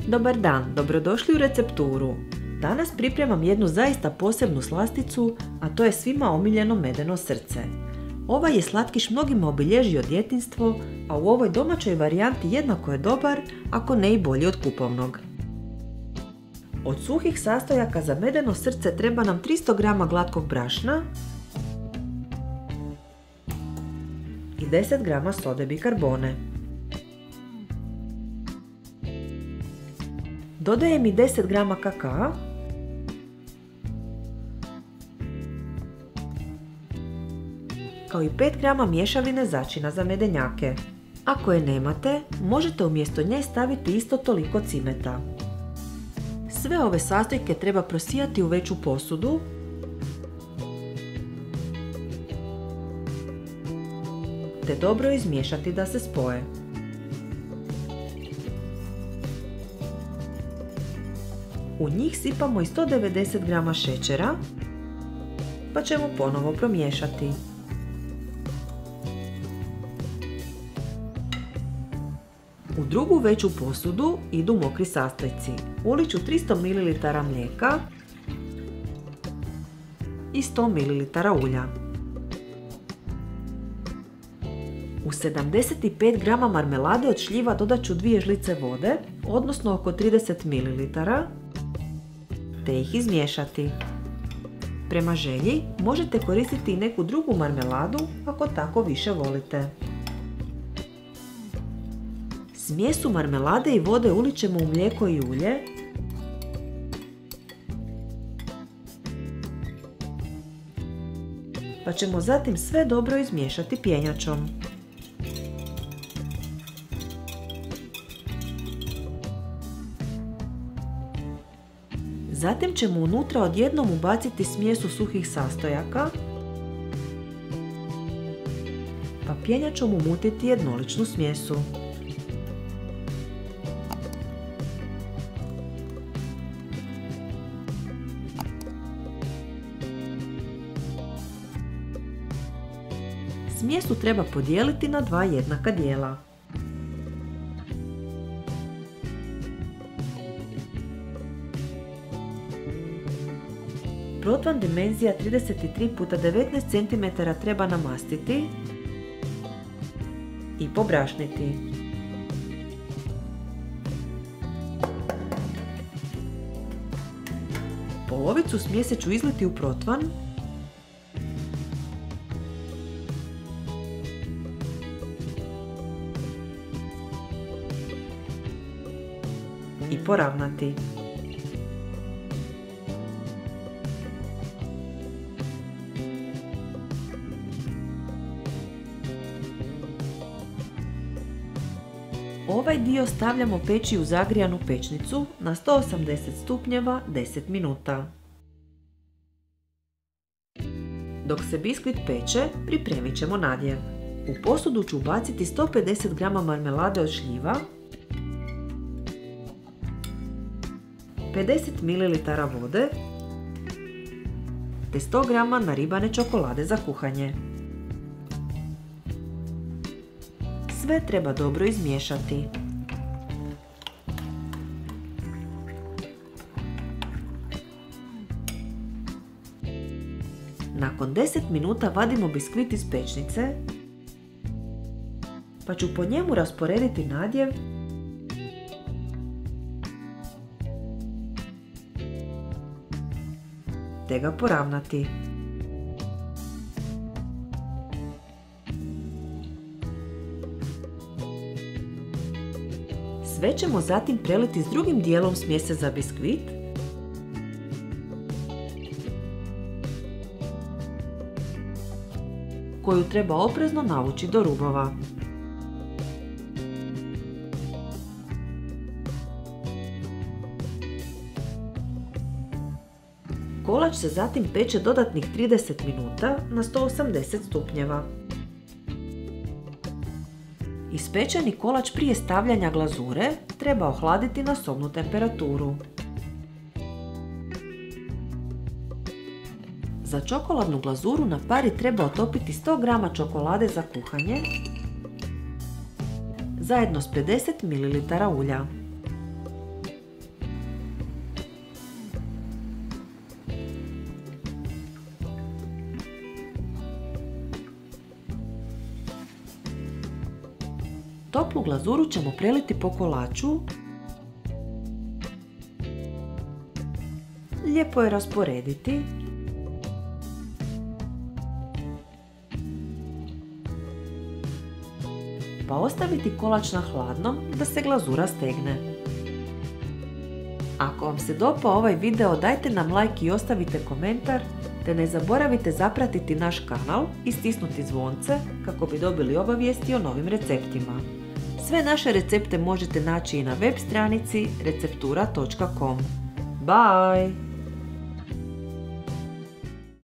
Dobar dan, dobrodošli u recepturu. Danas pripremam jednu zaista posebnu slasticu, a to je svima omiljeno medeno srce. Ovaj je slatkiš mnogima obilježio djetinjstvo, a u ovoj domaćoj varijanti jednako je dobar, ako ne i bolji od kupovnog. Od suhih sastojaka za medeno srce treba nam 300 g glatkog brašna i 10 g sode bikarbone. Dodajem i 10 g kakaa kao i 5 g mješavine začina za medenjake. Ako je nemate, možete umjesto nje staviti isto toliko cimeta. Sve ove sastojke treba prosijati u veću posudu te dobro izmiješati da se spoje. U njih sipamo i 190 g šećera, pa ćemo ponovo promiješati. U drugu veću posudu idu mokri sastojci. Ulit ću 300 ml mlijeka i 100 ml ulja. U 75 g marmelade od šljiva dodat ću 2 žlice vode, odnosno oko 30 ml, te ih izmiješati. Prema želji možete koristiti i neku drugu marmeladu ako tako više volite. Smjesu marmelade i vode ulit ćemo u mlijeko i ulje pa ćemo zatim sve dobro izmiješati pjenjačom. Zatim ćemo unutra odjednom ubaciti smjesu suhih sastojaka pa pjenjačom umutiti jednoličnu smjesu. Smjesu treba podijeliti na 2 jednaka dijela. Protvan dimenzija 33 x 19 cm treba namastiti i pobrašniti. Polovicu smjese ću izliti u protvan i poravnati. Ovaj dio stavljamo peći u zagrijanu pećnicu na 180 stupnjeva 10 minuta. Dok se biskvit peče, pripremit ćemo nadjev. U posudu ću ubaciti 150 g marmelade od šljiva, 50 ml vode te 100 g naribane čokolade za kuhanje. Sve treba dobro izmiješati. Nakon 10 minuta vadimo biskvit iz pećnice, pa ću po njemu rasporediti nadjev te ga poravnati. Sve ćemo zatim preliti s drugim dijelom smjese za biskvit koju treba oprezno navući do rubova. Kolač se zatim peče dodatnih 30 minuta na 180 stupnjeva. Ispečeni kolač prije stavljanja glazure treba ohladiti na sobnu temperaturu. Za čokoladnu glazuru na pari treba otopiti 100 g čokolade za kuhanje zajedno s 50 ml ulja. toplu glazuru ćemo preliti po kolaču. Lijepo je rasporediti. Pa ostaviti kolač na hladnom da se glazura stegne. Ako vam se dopao ovaj video, dajte nam like i ostavite komentar, te ne zaboravite zapratiti naš kanal i stisnuti zvonce kako bi dobili obavijesti o novim receptima. Sve naše recepte možete naći i na web stranici receptura.com. Bye!